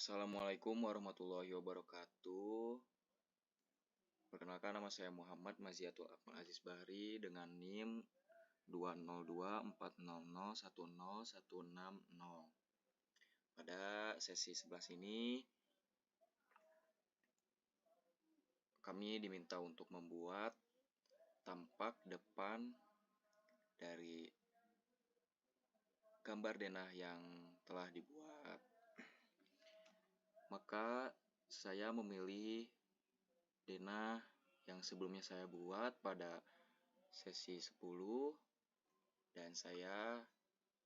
Assalamualaikum warahmatullahi wabarakatuh. Perkenalkan, nama saya Muhammad Maziatul Akmal Aziz Bahri dengan NIM 20240010160. Pada sesi 11 ini kami diminta untuk membuat tampak depan dari gambar denah yang telah dibuat. Maka saya memilih denah yang sebelumnya saya buat pada sesi 10 dan saya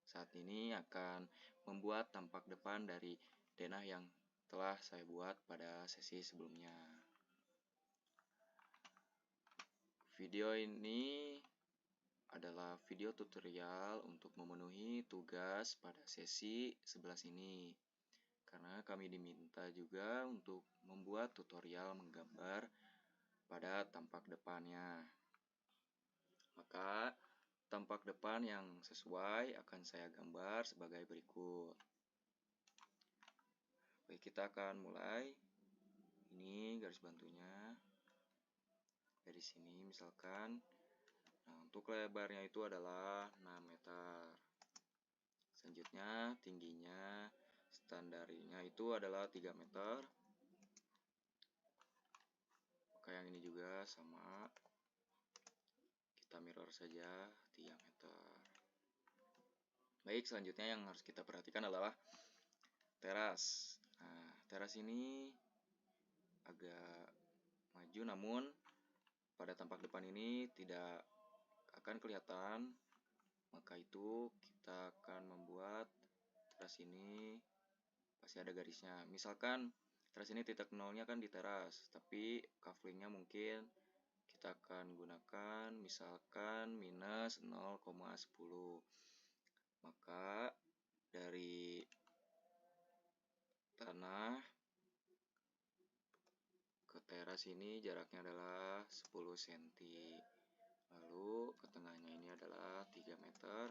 saat ini akan membuat tampak depan dari denah yang telah saya buat pada sesi sebelumnya. Video ini adalah video tutorial untuk memenuhi tugas pada sesi 11 ini. Karena kami diminta juga untuk membuat tutorial menggambar pada tampak depannya. Maka tampak depan yang sesuai akan saya gambar sebagai berikut. Baik, kita akan mulai. Ini garis bantunya. Dari sini misalkan. Nah, untuk lebarnya itu adalah 6 meter. Selanjutnya tingginya standarnya itu adalah 3 meter. Maka yang ini juga sama. Kita mirror saja 3 meter. Baik, selanjutnya yang harus kita perhatikan adalah teras. Nah, teras ini agak maju, namun pada tampak depan ini tidak akan kelihatan. Maka itu kita akan membuat teras ini pasti ada garisnya. Misalkan teras ini titik nolnya kan di teras, tapi kaflingnya mungkin kita akan gunakan misalkan minus 0,10. Maka dari tanah ke teras ini jaraknya adalah 10 cm. Lalu ke tengahnya ini adalah 3 meter.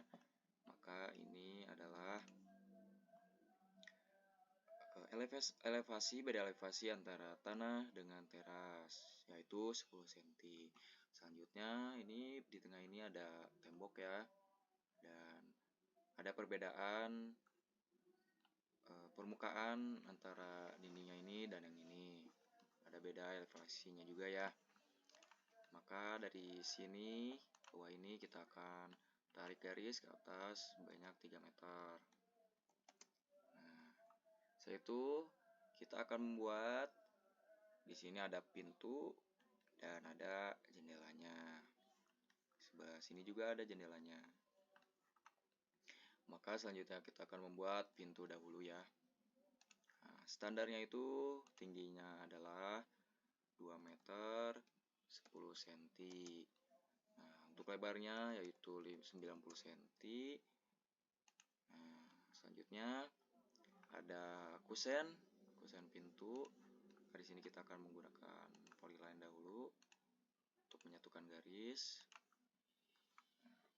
Maka ini adalah beda elevasi antara tanah dengan teras, yaitu 10 cm. Selanjutnya ini di tengah ini ada tembok ya. Dan ada perbedaan permukaan antara dindingnya ini dan yang ini. Ada beda elevasinya juga ya. Maka dari sini bawah ini kita akan tarik garis ke atas sebanyak 3 meter. Nah, setelah itu kita akan membuat di sini ada pintu dan ada jendelanya. Sebelah sini juga ada jendelanya. Maka selanjutnya kita akan membuat pintu dahulu ya. Nah, standarnya itu tingginya adalah 2 meter 10 cm. Nah, untuk lebarnya yaitu 90 cm. Nah, selanjutnya ada kusen pintu. Di sini kita akan menggunakan polyline dahulu untuk menyatukan garis.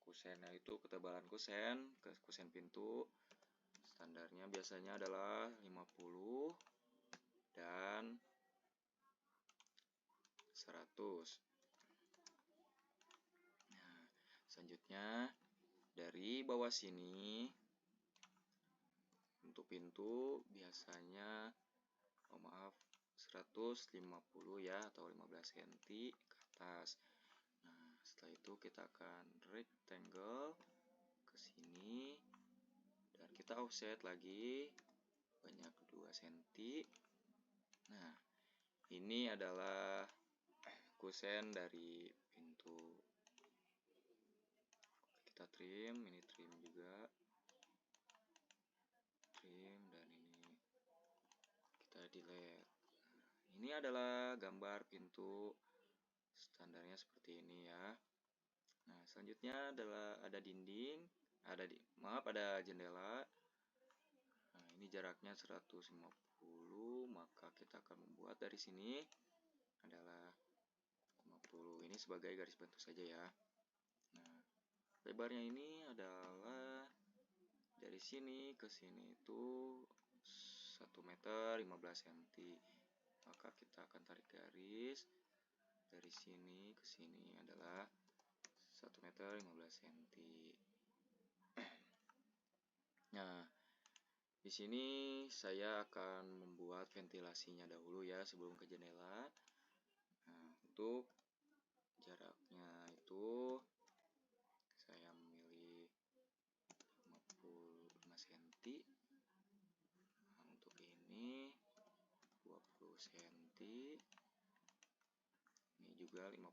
Kusennya itu ketebalan kusen pintu standarnya biasanya adalah 50 dan 100. Nah, selanjutnya dari bawah sini untuk pintu biasanya 150 ya atau 15 cm ke atas. Nah, setelah itu kita akan rectangle ke sini dan kita offset lagi banyak 2 cm. Nah, ini adalah kusen dari pintu. Kita trim, ini trim juga. Trim dan ini kita delete. Ini adalah gambar pintu standarnya seperti ini ya. Nah, selanjutnya adalah ada dinding, ada jendela. Nah, ini jaraknya 150, maka kita akan membuat dari sini adalah 50. Ini sebagai garis bantu saja ya. Nah, lebarnya ini adalah dari sini ke sini itu 1 meter 15 cm. Maka kita akan tarik garis dari sini ke sini adalah 1 meter 15 cm. Nah, di sini saya akan membuat ventilasinya dahulu ya sebelum ke jendela. Nah, untuk jaraknya itu saya memilih 55 cm. Nah, untuk ini 20 cm. Ini juga 5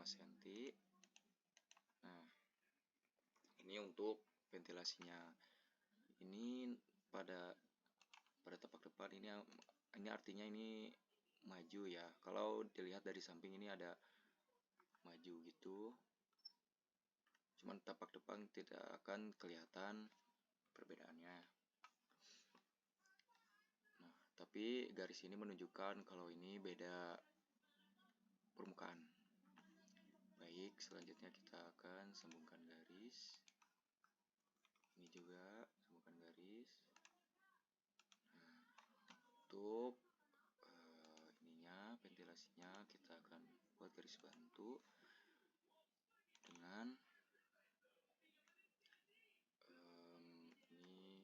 cm. Nah, ini untuk ventilasinya. Ini pada tapak depan ini artinya ini maju ya. Kalau dilihat dari samping ini ada maju gitu. Cuman tapak depan tidak akan kelihatan perbedaannya. Nah, tapi garis ini menunjukkan kalau ini beda permukaan. Baik, selanjutnya kita akan sambungkan garis. Ini juga sambungkan garis. Nah, untuk ventilasinya kita akan buat garis bantu dengan ini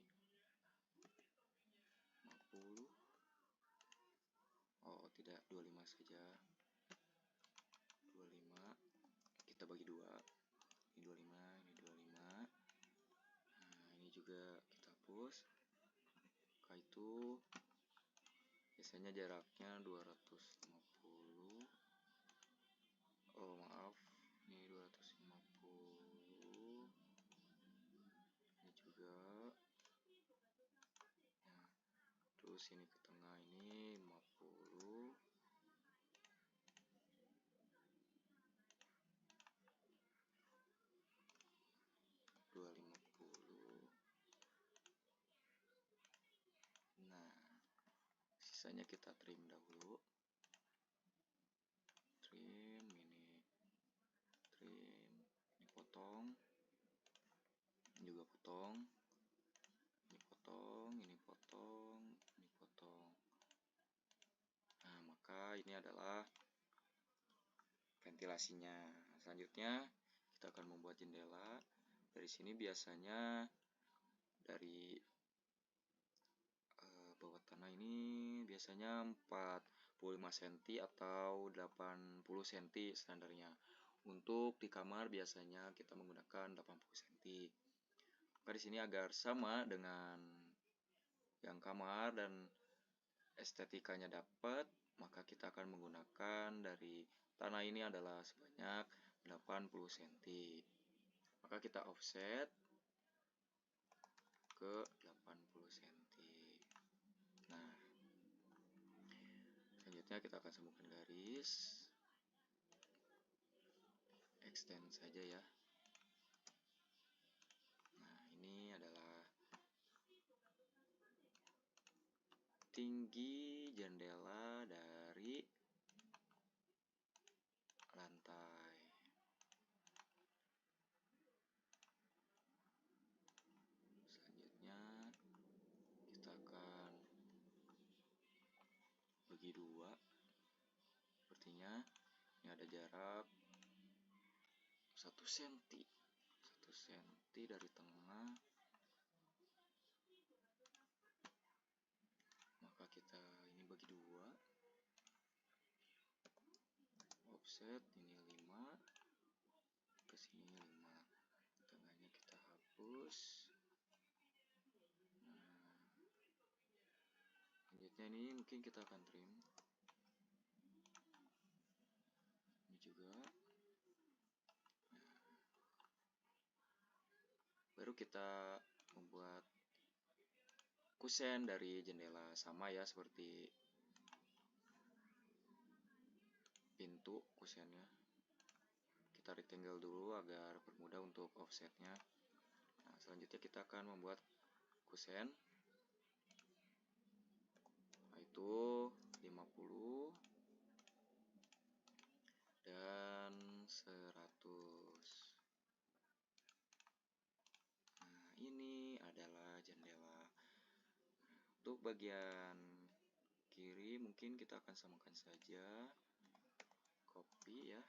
50. Oh tidak, 25 saja. 25 kita bagi dua. Ini 25, ini 25. Nah, ini juga kita hapus. Maka itu biasanya jaraknya 250. Oh maaf, ini 250. Ini juga. Nah, terus ini ke tengah ini 50. 250. Nah, sisanya kita trim dahulu. Trim, ini potong. Ini juga potong. Ini potong, ini potong, ini potong. Nah, maka ini adalah ventilasinya. Selanjutnya kita akan membuat jendela. Dari sini biasanya dari bawah tanah ini biasanya 45 cm atau 80 cm standarnya. Untuk di kamar biasanya kita menggunakan 80 cm. Maka di sini agar sama dengan yang kamar dan estetikanya dapat, maka kita akan menggunakan dari tanah ini adalah sebanyak 80 cm. Maka kita offset ke 80 cm. Nah, selanjutnya kita akan sambungkan garis. Extend saja ya. Nah, ini adalah tinggi jendela dari lantai. Selanjutnya kita akan bagi dua. Sepertinya ini ada jarak 1 cm. 1 cm dari tengah. Maka kita ini bagi dua. Offset ini 5. Ke sini 5. Tengahnya kita hapus. Nah, selanjutnya ini mungkin kita akan trim. Ini juga. Nah, baru kita membuat kusen dari jendela, sama ya seperti pintu kusennya. Kita rectangle dulu agar bermudah untuk offsetnya. Nah, selanjutnya kita akan membuat kusen. Nah, itu 50 dan 100. Nah, ini adalah jendela. untuk bagian kiri mungkin kita akan samakan saja, copy ya.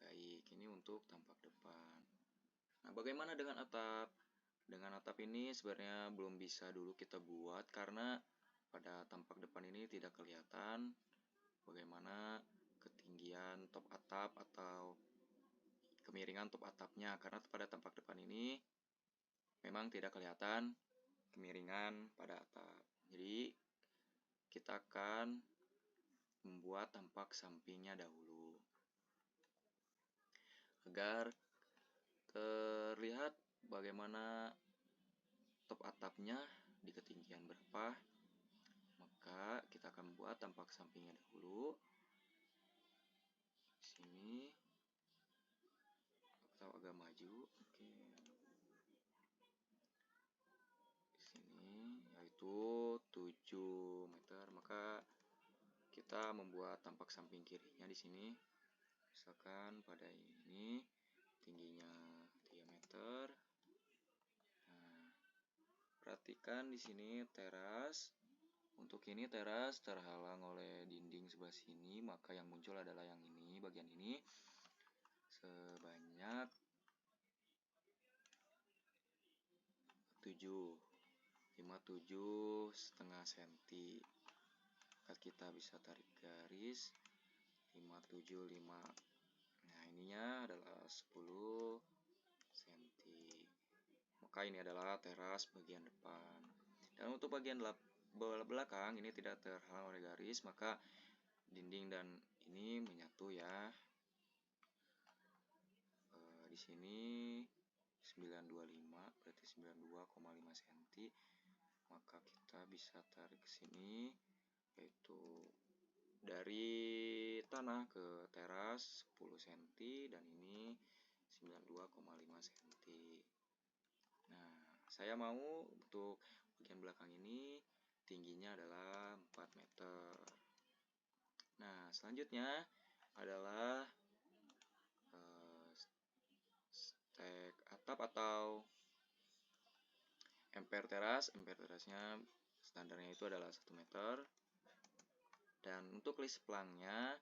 Baik, ini untuk tampak depan. Nah, bagaimana dengan atap? Dengan atap ini sebenarnya belum bisa dulu kita buat karena pada tampak depan ini tidak kelihatan bagaimana ketinggian top atap atau kemiringan top atapnya, karena pada tampak depan ini memang tidak kelihatan kemiringan pada atap. Jadi kita akan membuat tampak sampingnya dahulu agar terlihat bagaimana top atapnya di ketinggian berapa. Maka kita akan membuat tampak sampingnya dahulu. Di sini atau agak maju. Oke. Di sini yaitu 7 meter. Maka kita membuat tampak samping kirinya di sini. Misalkan pada ini tingginya 3 meter. Nah, perhatikan di sini teras. Untuk ini teras terhalang oleh dinding sebelah sini, maka yang muncul adalah yang ini, bagian ini sebanyak 57,5 cm. Maka kita bisa tarik garis 575. Nah, ininya adalah 10 cm. Maka ini adalah teras bagian depan. Dan untuk bagian belakang ini tidak terhalang oleh garis, maka dinding dan ini menyatu ya. Di sini 925 berarti 92,5 cm. Maka kita bisa tarik ke sini, yaitu dari tanah ke teras 10 cm dan ini 92,5 cm. Nah, saya mau untuk bagian belakang ini tingginya adalah 4 meter. Nah, selanjutnya adalah stek atap atau emper teras. Emper terasnya standarnya itu adalah 1 meter. Dan untuk list plangnya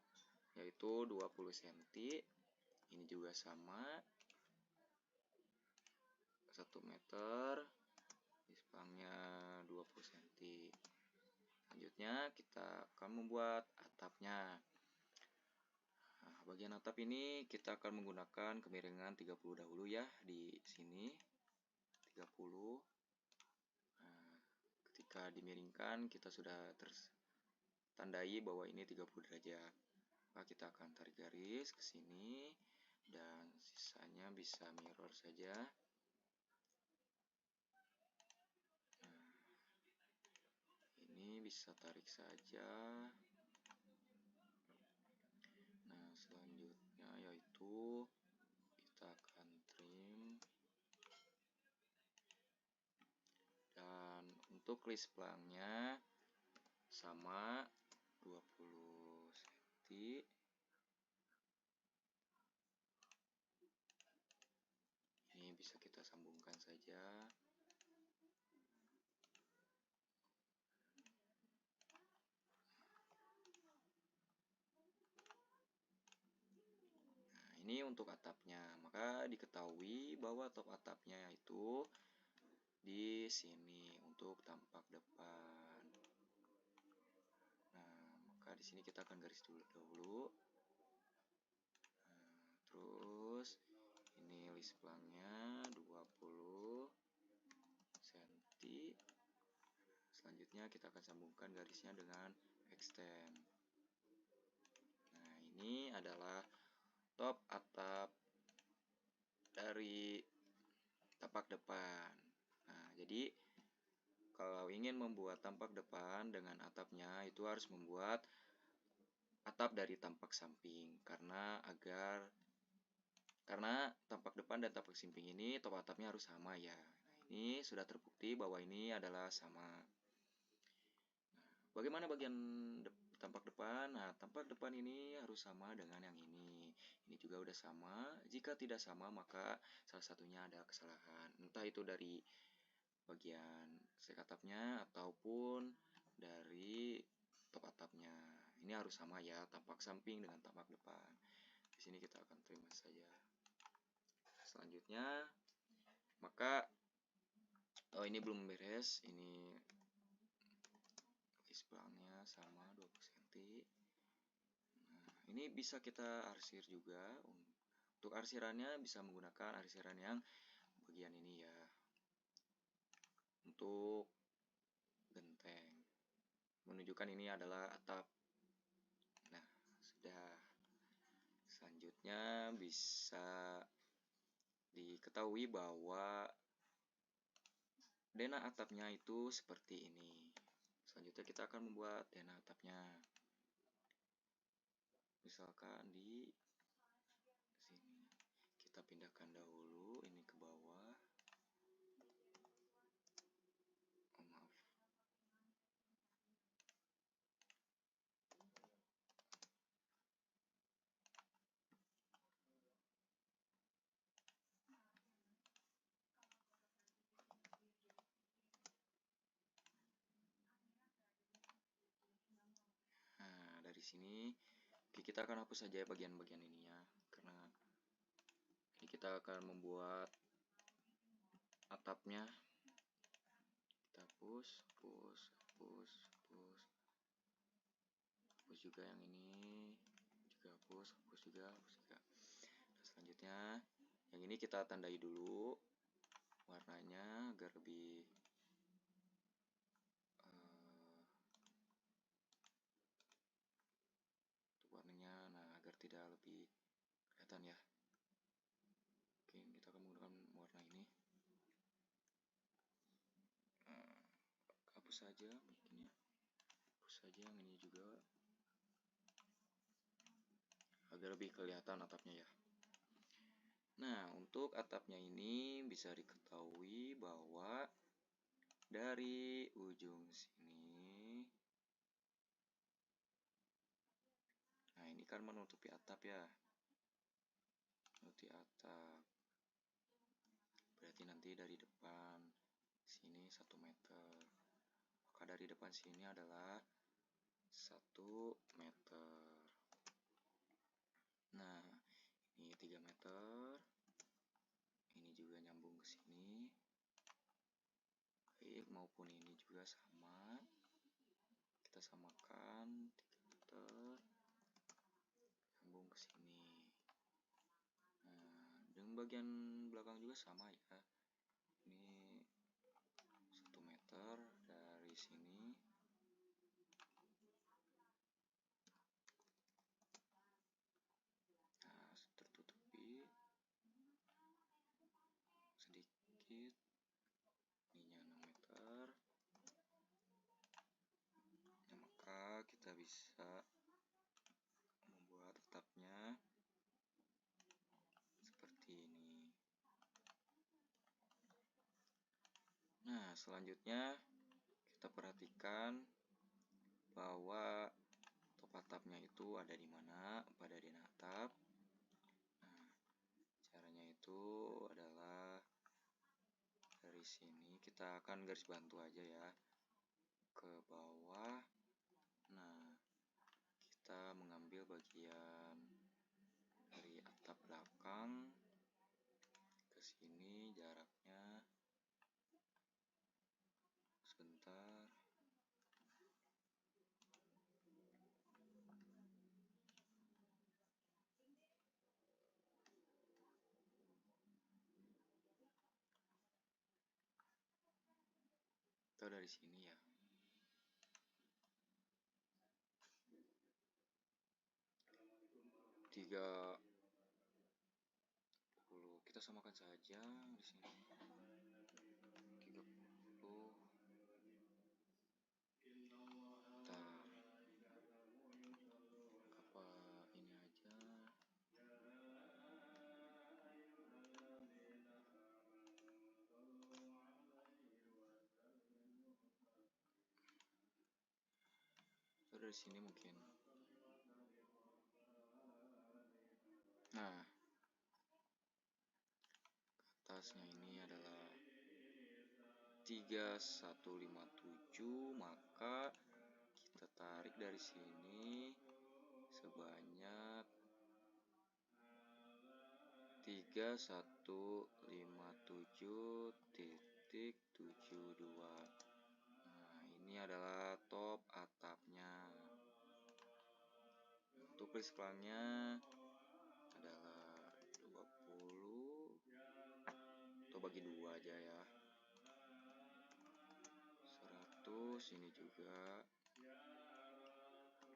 yaitu 20 cm. Ini juga sama 1 meter. List plangnya 20 cm. Selanjutnya kita akan membuat atapnya. Nah, bagian atap ini kita akan menggunakan kemiringan 30 dahulu ya di sini. 30. Nah, ketika dimiringkan kita sudah tertandai bahwa ini 30 derajat. Maka kita akan tarik garis ke sini dan sisanya bisa mirror saja. Nah, ini bisa tarik saja. Nah, selanjutnya yaitu kita akan trim. Dan untuk list plangnya sama 20 cm. Ini bisa kita sambungkan saja. Nah, ini untuk atapnya. Maka diketahui bahwa top atapnya itu di sini untuk tampak depan. Nah, maka di sini kita akan garis dahulu. Nah, terus ini list plangnya 20 cm. Selanjutnya kita akan sambungkan garisnya dengan extend. Nah, ini adalah top atap dari tampak depan. Nah, jadi kalau ingin membuat tampak depan dengan atapnya itu harus membuat atap dari tampak samping karena tampak depan dan tampak samping ini top atapnya harus sama ya. Nah, ini sudah terbukti bahwa ini adalah sama. Nah, bagaimana bagian tampak depan? Nah, tampak depan ini harus sama dengan yang ini. Ini juga udah sama. Jika tidak sama, maka salah satunya ada kesalahan. Entah itu dari bagian sek atapnya ataupun dari top atapnya. Ini harus sama ya, tapak samping dengan tapak depan. Di sini kita akan terima saja. Selanjutnya, maka ini belum beres. Ini sebelahnya sama 20 cm. Nah, ini bisa kita arsir juga. Untuk arsirannya bisa menggunakan arsiran yang bagian ini ya. Untuk genteng. Menunjukkan ini adalah atap. Nah, sudah. Selanjutnya bisa diketahui bahwa denah atapnya itu seperti ini. Selanjutnya kita akan membuat denah atapnya. Misalkan di sini. Kita pindahkan dahulu ini ke bawah. Oh, maaf. Nah, dari sini kita akan hapus saja bagian-bagian ininya karena ini kita akan membuat atapnya. Kita hapus, hapus, hapus, hapus. Hapus juga yang ini. Juga hapus, hapus juga, hapus juga. Nah, selanjutnya yang ini kita tandai dulu warnanya agar lebih warnanya, nah agar tidak lebih kelihatan ya. Oke, kita akan menggunakan warna ini. Hapus saja bikinnya. Hapus saja yang ini juga agar lebih kelihatan atapnya ya. Nah, untuk atapnya ini bisa diketahui bahwa dari ujung sini, nah ini kan menutupi atap ya, menutupi atap. Berarti nanti dari depan sini 1 meter. Maka dari depan sini adalah 1 meter. Nah, ini 3 meter. Ini juga nyambung ke sini. Baik, maupun ini juga sama. Kita samakan 3 meter. Nyambung ke sini. Nah, dengan bagian belakang juga sama ya. Ini 1 meter dari sini. Nah, tertutupi sedikit. Ininya 6 meter. Nah, maka kita bisa membuat atapnya seperti ini. Nah, selanjutnya kita perhatikan bahwa top atapnya itu ada di mana pada denah atap. Nah, caranya itu adalah dari sini kita akan garis bantu aja ya ke bawah. Nah, kita mengambil bagian dari atap belakang ke sini, jaraknya sebentar. Atau dari sini ya. Tiga kita samakan saja di sini. 30. Apa ini aja? Atau dari sini mungkin. Nah, atasnya ini adalah 3157, maka kita tarik dari sini sebanyak 3157.72. Nah, ini adalah top atapnya. Untuk garis pelangnya adalah 20 atau bagi 2 aja ya. 100 ini juga.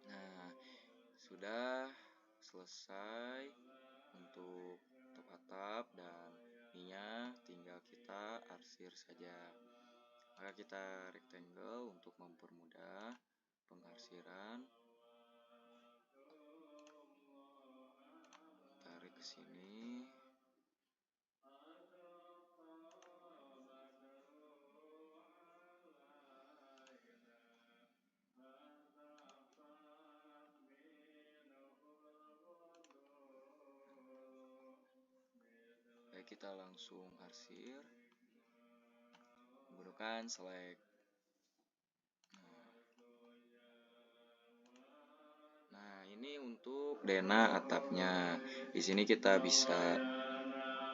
Nah, sudah selesai untuk top atap dan ininya tinggal kita arsir saja. Maka kita rectangle untuk mempermudah pengarsiran. Tarik ke sini. Baik, kita langsung arsir menggunakan selek. Nah, ini untuk denah atapnya. Di sini kita bisa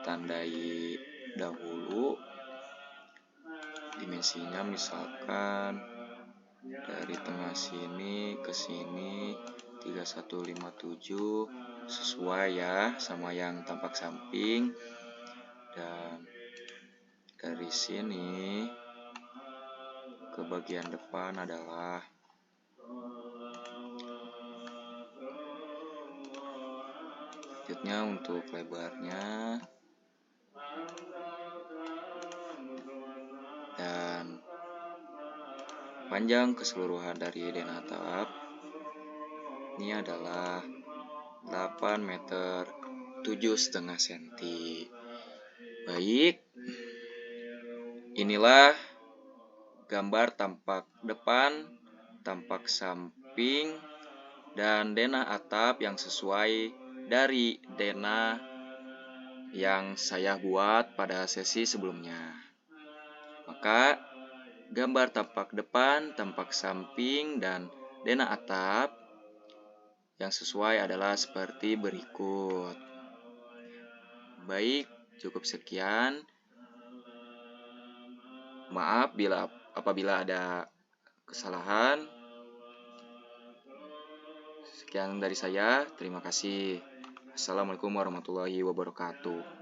tandai dahulu dimensinya, misalkan dari tengah sini ke sini 3157 sesuai ya sama yang tampak samping, dan dari sini ke bagian depan adalah selanjutnya untuk lebarnya dan panjang keseluruhan dari denah atap ini adalah 8 meter 7,5 cm. Baik, inilah gambar tampak depan, tampak samping, dan denah atap yang sesuai dari denah yang saya buat pada sesi sebelumnya. Maka gambar tampak depan, tampak samping, dan denah atap yang sesuai adalah seperti berikut. Baik, cukup sekian. Maaf apabila ada kesalahan. Sekian dari saya, terima kasih. Assalamualaikum warahmatullahi wabarakatuh.